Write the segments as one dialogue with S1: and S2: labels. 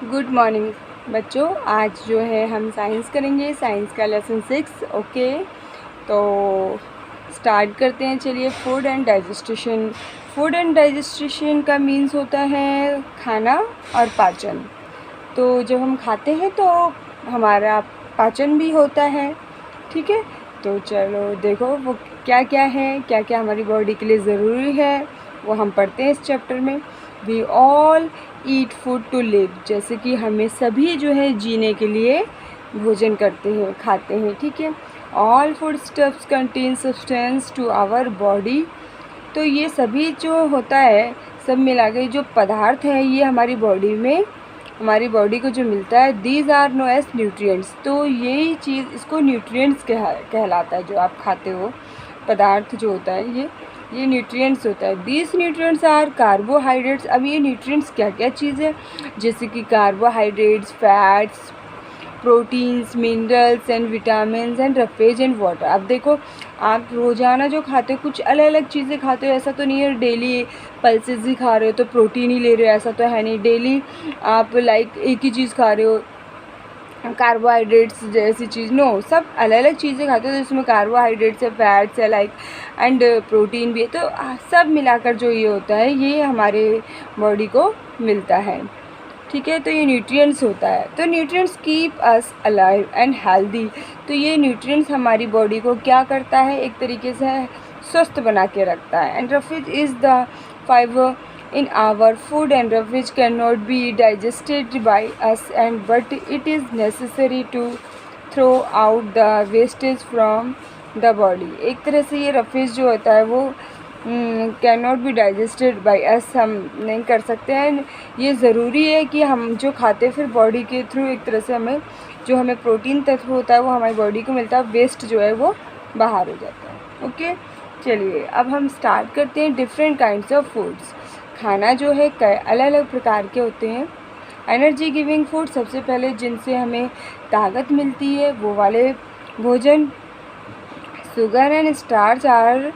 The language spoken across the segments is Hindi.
S1: गुड मॉर्निंग बच्चों। आज जो है हम साइंस करेंगे, साइंस का लेसन 6। ओके, तो स्टार्ट करते हैं। चलिए, फूड एंड डाइजेस्टेशन। फूड एंड डाइजेस्टेशन का मीन्स होता है खाना और पाचन। तो जब हम खाते हैं तो हमारा पाचन भी होता है। ठीक है, तो चलो देखो वो क्या क्या है, क्या क्या हमारी बॉडी के लिए ज़रूरी है, वो हम पढ़ते हैं इस चैप्टर में। We all eat food to live, जैसे कि हमें सभी जो है जीने के लिए भोजन करते हैं, खाते हैं। ठीक है, all food stuffs contain substance to our body. तो ये सभी जो होता है, सब मिला के जो पदार्थ हैं, ये हमारी बॉडी में, हमारी बॉडी को जो मिलता है, these are known as nutrients. तो यही चीज़, इसको न्यूट्रिएंट्स कहलाता है। जो आप खाते हो पदार्थ जो होता है, ये न्यूट्रिएंट्स होता है। These nutrients are carbohydrates. अब ये न्यूट्रिएंट्स क्या क्या चीज़ है, जैसे कि carbohydrates, fats, proteins, minerals and vitamins and roughage and water. अब देखो, आप रोज़ाना जो खाते हो कुछ अलग अलग चीज़ें खाते हो, ऐसा तो नहीं है डेली पल्सेस ही खा रहे हो तो प्रोटीन ही ले रहे हो, ऐसा तो है नहीं। डेली आप लाइक एक ही चीज़ खा रहे हो, कार्बोहाइड्रेट्स जैसी चीज़, नो, सब अलग अलग चीज़ें खाते हो, तो इसमें कार्बोहाइड्रेट्स है, फैट्स है लाइक, एंड प्रोटीन भी है। तो सब मिलाकर जो ये होता है, ये हमारे बॉडी को मिलता है। ठीक है, तो ये न्यूट्रिएंट्स होता है। तो nutrients keep us alive and healthy. तो ये न्यूट्रिएंट्स हमारी बॉडी को क्या करता है, एक तरीके से स्वस्थ बना के रखता है। And roughage is the fibre in our food, and which cannot be digested by us, and but it is necessary to throw out the wastage from the body। एक तरह से ये रफेज जो होता है वो can not be digested by us, हम नहीं कर सकते हैं। ये ज़रूरी है कि हम जो खाते हैं फिर बॉडी के थ्रू एक तरह से हमें जो हमें प्रोटीन तत्व होता है वो हमारी बॉडी को मिलता है, वेस्ट जो है वो बाहर हो जाता है। ओके, चलिए अब हम स्टार्ट करते हैं। Different kinds of foods. खाना जो है अलग अलग प्रकार के होते हैं। एनर्जी गिविंग फूड, सबसे पहले जिनसे हमें ताकत मिलती है वो वाले भोजन। Sugar and starch are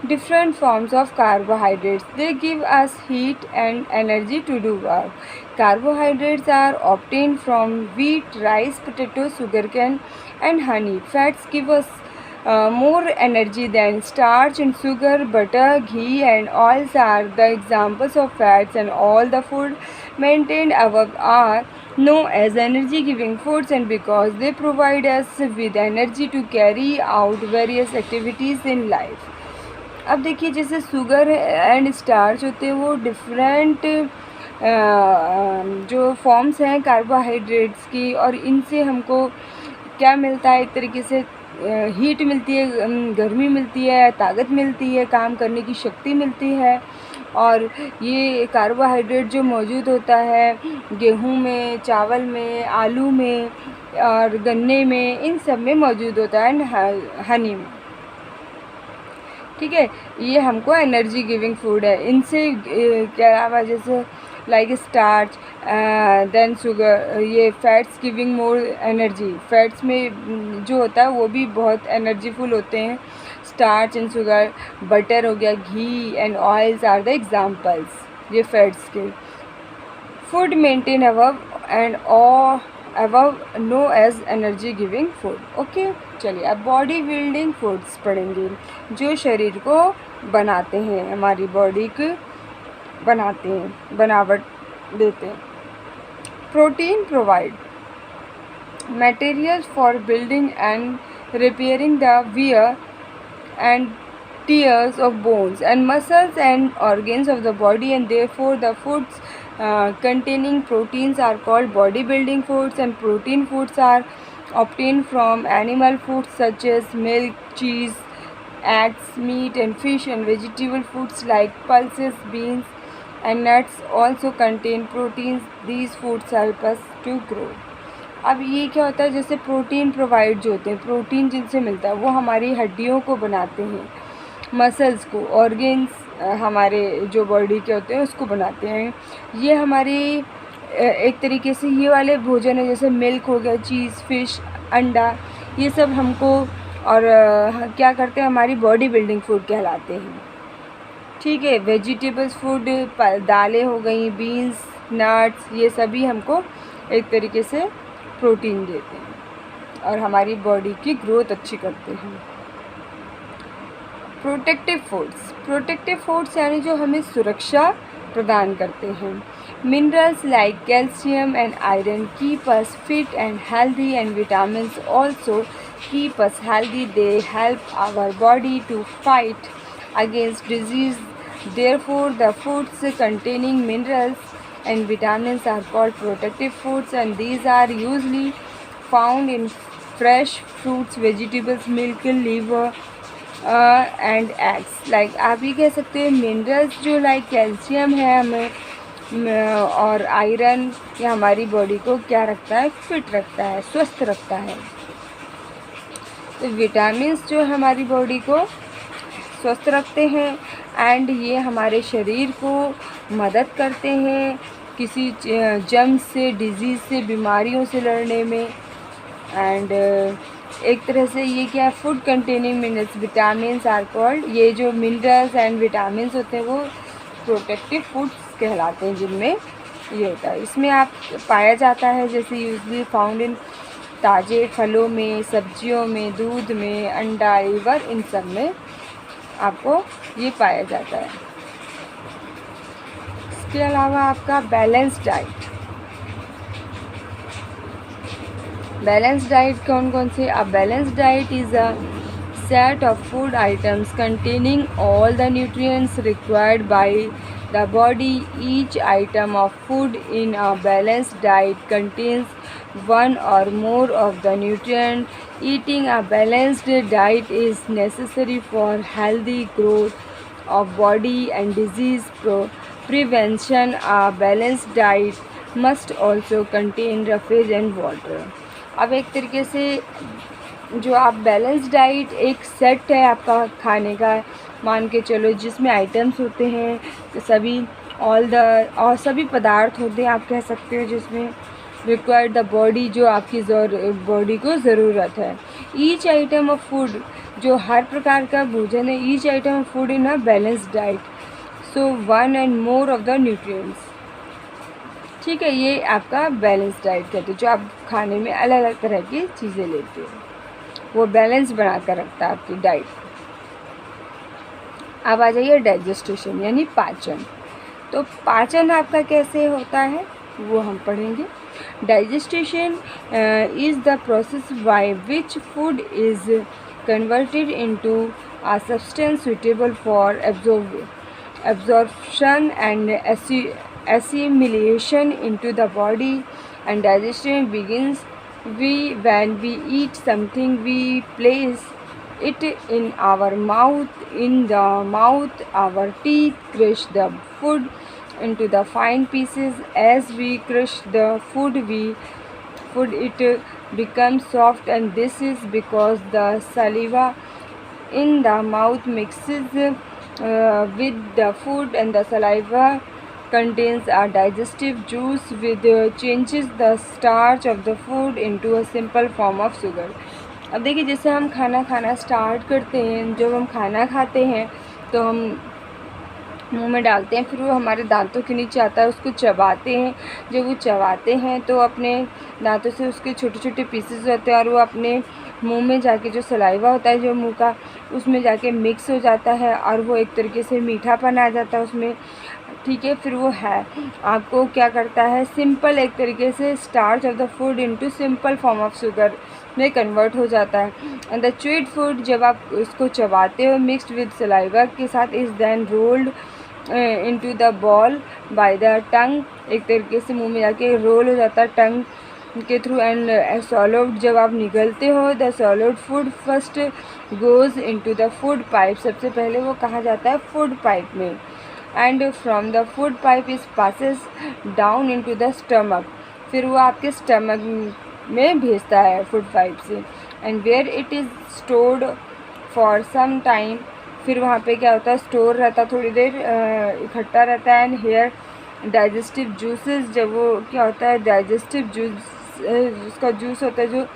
S1: different forms of carbohydrates. They give us heat and energy to do work. Carbohydrates are obtained from wheat, rice, potato, sugarcane and honey. Fats give us more energy than starch, and sugar, butter, ghee and oils are the examples of fats, and all the food maintained above are known as energy giving foods, and because they provide us with energy to carry out various activities in life। अब देखिए, जैसे शुगर एंड स्टार्च होते हैं वो डिफरेंट जो फॉर्म्स हैं कार्बोहाइड्रेट्स की, और इनसे हमको क्या मिलता है, एक तरीके से हीट मिलती है, गर्मी मिलती है, ताकत मिलती है, काम करने की शक्ति मिलती है। और ये कार्बोहाइड्रेट जो मौजूद होता है गेहूं में, चावल में, आलू में और गन्ने में, इन सब में मौजूद होता है, एंड हनी में। ठीक है, ये हमको एनर्जी गिविंग फूड है। इनसे के अलावा जैसे लाइक स्टार्च, देन शुगर, ये fats giving more energy. Fats में जो होता है वो भी बहुत एनर्जीफुल होते हैं। स्टार्च एंड शुगर, बटर हो गया, घी and oils are the examples ये फैट्स के। Food mentioned above and above known as energy giving food. Okay, चलिए अब बॉडी बिल्डिंग फूड्स पढ़ेंगे, जो शरीर को बनाते हैं, हमारी बॉडी को बनाते हैं, बनावट देते हैं। Protein provide materials for building and repairing the wear and tears of bones and muscles and organs of the body, and therefore the foods containing proteins are called bodybuilding foods, and protein foods are obtained from animal foods such as milk, cheese, eggs, meat and fish, and vegetable foods like pulses, beans and nuts also contain proteins. These foods help us to grow। अब ये क्या होता है, जैसे प्रोटीन प्रोवाइड जो होते हैं, प्रोटीन जिनसे मिलता है वो हमारी हड्डियों को बनाते हैं, मसल्स को, ऑर्गेन्स हमारे जो बॉडी के होते हैं उसको बनाते हैं। ये हमारी एक तरीके से ये वाले भोजन है, जैसे मिल्क हो गया, चीज़, फिश, अंडा, ये सब हमको और क्या करते हैं, हमारी बॉडी बिल्डिंग फूड कहलाते हैं। ठीक है, वेजिटेबल्स फूड, दालें हो गई, बीन्स, नट्स, ये सभी हमको एक तरीके से प्रोटीन देते हैं और हमारी बॉडी की ग्रोथ अच्छी करते हैं। प्रोटेक्टिव फूड्स यानी जो हमें सुरक्षा प्रदान करते हैं। Minerals like calcium and iron keep us fit and healthy and vitamins also keep us healthy. They help our body to fight against disease. Therefore, the foods containing minerals and vitamins are called protective foods, and these are usually found in fresh fruits, vegetables, milk, liver and eggs. Like आप ये कह सकते हैं मिनरल्स जो लाइक कैल्शियम है हमें और आयरन, ये हमारी बॉडी को क्या रखता है, फिट रखता है, स्वस्थ रखता है। तो विटामिन्स जो हमारी बॉडी को स्वस्थ रखते हैं एंड ये हमारे शरीर को मदद करते हैं किसी जर्म से, डिजीज़ से, बीमारियों से लड़ने में। एंड एक तरह से ये क्या, food containing minerals vitamins are called, ये जो मिनरल्स एंड विटामिन्स होते हैं वो प्रोटेक्टिव फूड्स कहलाते हैं, जिनमें ये होता है। इसमें आप पाया जाता है जैसे यूजली फाउंड इन ताज़े फलों में, सब्जियों में, दूध में, अंडा, लीवर, इन सब में आपको ये पाया जाता है। इसके अलावा आपका बैलेंस डाइट कौन कौन से? A balance diet is a set of food items containing all the nutrients required by the body. Each item of food in a balanced diet contains one or more of the nutrients. Eating a balanced diet is necessary for healthy growth of body and disease prevention. A balanced diet must also contain roughage and water. अब एक तरीके से जो आप बैलेंस डाइट एक सेट है आपका खाने का, मान के चलो, जिसमें आइटम्स होते हैं तो सभी और सभी पदार्थ होते हैं, आप कह सकते हो, जिसमें रिक्वायर्ड द बॉडी, जो आपकी बॉडी को ज़रूरत है। ईच आइटम ऑफ फूड, जो हर प्रकार का भोजन है, each item of food in a balance diet, so one and more of the nutrients. ठीक है, ये आपका बैलेंस डाइट कहते हैं, जो आप खाने में अलग अलग तरह की चीज़ें लेते हो, वो बैलेंस बना कर रखता है आपकी डाइट। अब आ जाइए डाइजेस्टेशन यानी पाचन। तो पाचन आपका कैसे होता है वो हम पढ़ेंगे। Digestion is the process by which food is converted into a substance suitable for absorption and assimilation into the body, and digestion begins when we eat something. We place it in our mouth. In the mouth, our teeth crush the food into the fine pieces. As we crush the food, it becomes soft, and this is because the saliva in the mouth mixes with the food, and the saliva contains a digestive juice which changes the starch of the food into a simple form of sugar. अब देखिए, जैसे हम खाना स्टार्ट करते हैं, जब हम खाना खाते हैं तो हम मुंह में डालते हैं, फिर वो हमारे दांतों के नीचे आता है, उसको चबाते हैं। जब वो चबाते हैं तो अपने दांतों से उसके छोटे छोटे पीसेस होते हैं और वो अपने मुंह में जाके, जो सलाइवा होता है जो मुंह का, उसमें जाके मिक्स हो जाता है और वो एक तरीके से मीठापन आ जाता है उसमें। ठीक है, फिर वो है आपको क्या करता है, सिंपल एक तरीके से starch of the food into simple form of sugar में कन्वर्ट हो जाता है। एंड द च्यूड फूड, जब आप उसको चबाते हो मिक्सड विद सलाइवा के साथ, is then rolled into the ball by the tongue, एक तरीके से मुंह में जाके रोल हो जाता है टंग के थ्रू। एंड सॉलिड, जब आप निगलते हो, the solid food first goes into the food pipe, सबसे पहले वो कहा जाता है फूड पाइप में। And from the food pipe is passes down into the stomach, फिर वो आपके स्टमक में भेजता है फूड पाइप से। And where it is stored for some time, फिर वहाँ पे क्या होता है, स्टोर रहता है, थोड़ी देर इकट्ठा रहता है। एंड हेयर डाइजेस्टिव जूसेस, जब वो क्या होता है, डाइजेस्टिव जूस, उसका जूस होता है जो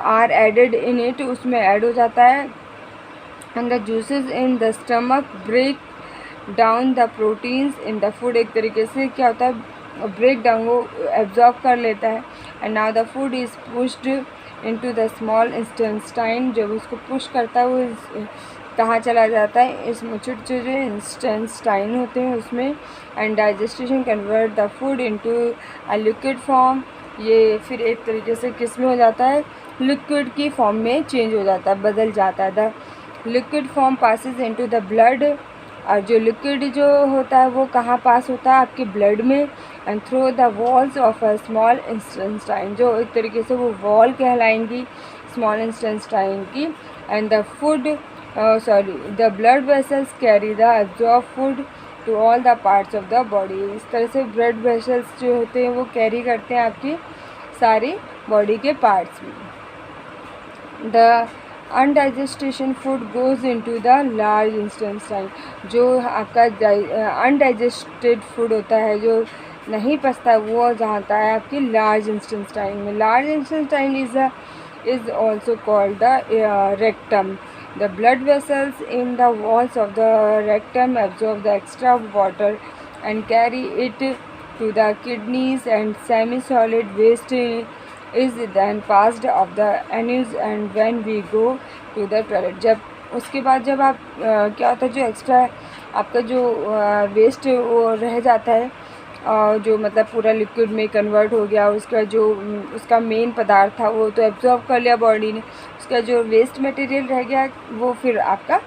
S1: आर एडेड इन इट, उसमें ऐड हो जाता है। And the juices in the stomach break down the proteins in the food, एक तरीके से क्या होता है, ब्रेक डाउन, वो एब्जॉर्ब कर लेता है। And now the food is pushed into the small intestine, जब उसको पुश करता है वो कहाँ चला जाता है, इसमें छोटे छोटे इंटेस्टाइन होते हैं उसमें। And digestion convert the food into a liquid form, ये फिर एक तरीके से किस में हो जाता है, लिक्विड की फॉर्म में चेंज हो जाता है, बदल जाता है। The liquid form passes into the blood, और जो लिक्विड जो होता है वो कहाँ पास होता है, आपके ब्लड में। And through the walls of a small intestine, जो एक तरीके से वो वॉल कहलाएंगी स्मॉल इंटेस्टाइन की। And the food the blood vessels carry the absorb food to all the parts of the body. इस तरह से ब्लड वेसल्स जो होते हैं वो कैरी करते हैं आपकी सारी बॉडी के पार्ट्स में। The undigested food goes into the large intestine, जो आपका अनडाइजेस्टेड फूड होता है, जो नहीं पचता है, वो जाता है आपकी लार्ज इंटेस्टाइन में। Large intestine is also called the rectum. The blood vessels in the walls of the rectum absorb the extra water and carry it to the kidneys, and semi-solid waste is then passed of the anus and when we go to the toilet। जब उसके बाद जब आप क्या होता है, जो एक्स्ट्रा आपका जो वेस्ट वो रह जाता है, जो मतलब पूरा लिक्विड में कन्वर्ट हो गया, उसका जो उसका मेन पदार्थ था वो तो एब्जॉर्ब कर लिया बॉडी ने, उसका जो वेस्ट मटेरियल रह गया वो फिर आपका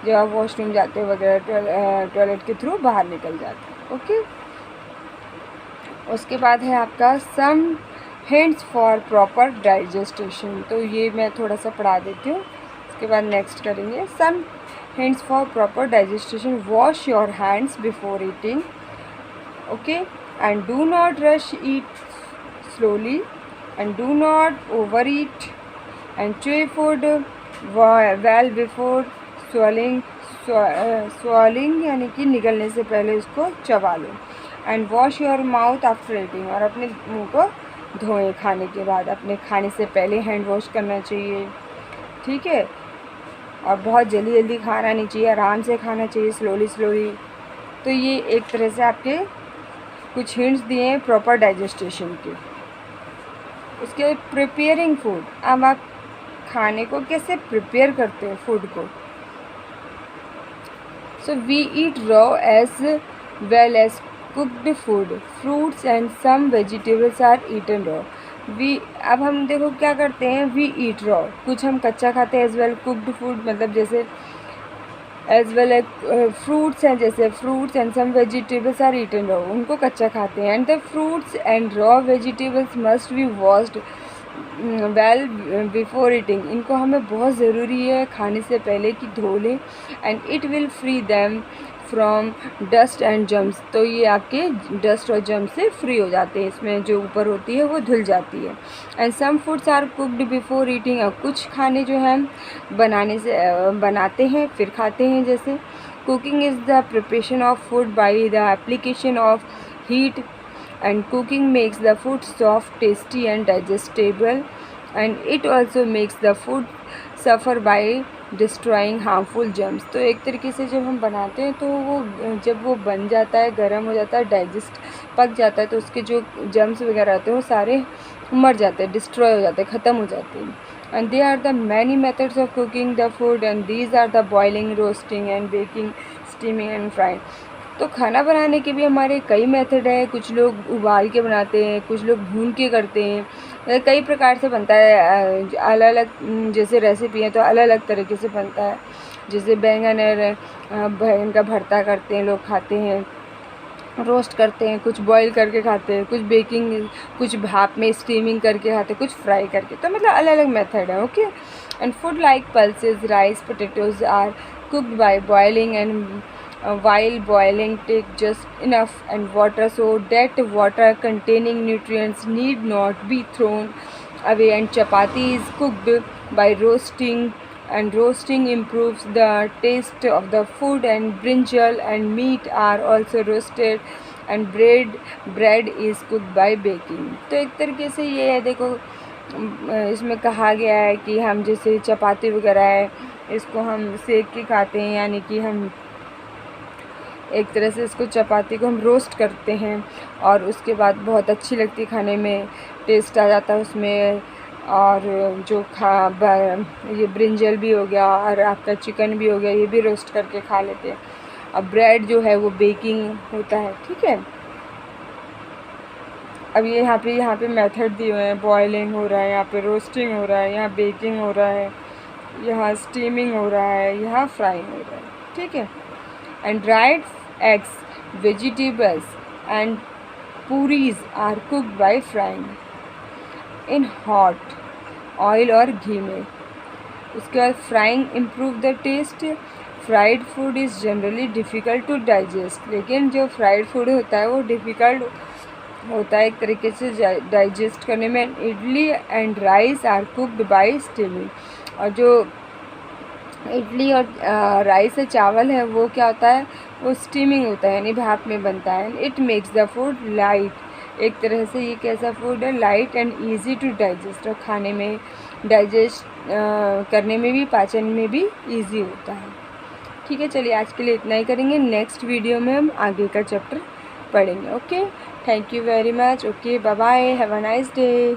S1: जब आप वॉशरूम जाते हो वगैरह टॉयलेट के थ्रू बाहर निकल जाता है। ओके, उसके बाद है आपका सम हिंट्स फॉर प्रॉपर डाइजेस्टेशन, तो ये मैं थोड़ा सा पढ़ा देती हूँ, उसके बाद नेक्स्ट करेंगे। Some hints for proper digestion: wash your hands before eating, okay, and do not rush, eat slowly and do not overeat, and chew food well before swallowing यानी कि निगलने से पहले उसको चबा लो। And wash your mouth after eating, और अपने मुंह को धोएं खाने के बाद, अपने खाने से पहले हैंड वॉश करना चाहिए, ठीक है। और बहुत जल्दी जल्दी खाना नहीं चाहिए, आराम से खाना चाहिए, स्लोली। तो ये एक तरह से आपके कुछ हिंट्स दिए हैं प्रॉपर डाइजेस्टेशन के। उसके प्रिपेयरिंग फूड, अब आप खाने को कैसे प्रिपेयर करते हैं फूड को। So we eat raw as well as cooked food, fruits and some vegetables are eaten raw. अब हम देखो क्या करते हैं, वी ईट रॉ, कुछ हम कच्चा खाते हैं, एज वेल कुकड फूड मतलब जैसे एज वेल एज फ्रूट्स हैं, जैसे fruits and some vegetables are eaten raw, उनको कच्चा खाते हैं। And the fruits and raw vegetables must be washed well before eating, इनको हमें बहुत ज़रूरी है खाने से पहले कि धो लें। And it will free them from dust and germs, तो ये आपके डस्ट और जम्स से फ्री हो जाते हैं, इसमें जो ऊपर होती है वो धुल जाती है। And some foods are cooked before eating, और कुछ खाने जो हैं बनाते हैं फिर खाते हैं, जैसे cooking is the preparation of food by the application of heat, and cooking makes the food soft, tasty and digestible, and it also makes the food safer by destroying harmful germs. तो एक तरीके से जब हम बनाते हैं तो वो जब वो बन जाता है, गर्म हो जाता है, डाइजेस्ट पक जाता है, तो उसके जो जर्म्स वगैरह होते हैं वो सारे मर जाते हैं, डिस्ट्रॉय हो जाते हैं, ख़त्म हो जाते हैं। And they are the many methods of cooking the food, and these are the boiling, roasting and baking, steaming and frying. तो खाना बनाने के भी हमारे कई मेथड है, कुछ लोग उबाल के बनाते हैं, कुछ लोग भून के करते हैं, कई प्रकार से बनता है, अलग अलग जैसे रेसिपी है तो अलग अलग तरीके से बनता है। जैसे बैंगन का भरता करते हैं लोग, खाते हैं, रोस्ट करते हैं, कुछ बॉईल करके खाते हैं, कुछ बेकिंग, कुछ भाप में स्टीमिंग करके खाते हैं, कुछ फ्राई करके, तो मतलब अलग अलग मेथड है। Okay, and food like pulses, rice, potatoes are cooked by boiling, and while boiling take just enough and water so that water containing nutrients need not be thrown away, and chapati is cooked by roasting, and roasting improves the taste of the food, and brinjal and meat are also roasted, and bread is cooked by baking। तो एक तरीके से ये है, देखो इसमें कहा गया है कि हम जैसे चपाती वगैरह है इसको हम सेक के खाते हैं, यानी कि हम एक तरह से इसको चपाती को हम रोस्ट करते हैं और उसके बाद बहुत अच्छी लगती है खाने में, टेस्ट आ जाता है उसमें। और जो ये ब्रिंजल भी हो गया और आपका चिकन भी हो गया, ये भी रोस्ट करके खा लेते हैं। अब ब्रेड जो है वो बेकिंग होता है, ठीक है। अब ये यहाँ पे मेथड दिए हुए हैं, बॉयलिंग हो रहा है, यहाँ पे रोस्टिंग हो रहा है, यहाँ बेकिंग हो रहा है, यहाँ स्टीमिंग हो रहा है, यहाँ फ्राइंग हो रहा है, ठीक है। And dried eggs, vegetables and puris are cooked by frying in hot oil और घी में। उसके बाद frying improve the taste. Fried food is generally difficult to digest, लेकिन जो फ्राइड फूड होता है वो डिफ़िकल्ट होता है एक तरीके से डाइजेस्ट करने में। Idli and rice are cooked by steaming, और जो इडली और राइस है, चावल है, वो क्या होता है, वो स्टीमिंग होता है, यानी भाप में बनता है। It makes the food light, एक तरह से ये कैसा फूड है, light and easy to digest, और खाने में डाइजेस्ट करने में भी, पाचन में भी इजी होता है, ठीक है। चलिए आज के लिए इतना ही करेंगे, नेक्स्ट वीडियो में हम आगे का चैप्टर पढ़ेंगे। Okay, thank you very much. Okay, bye bye, have a nice day.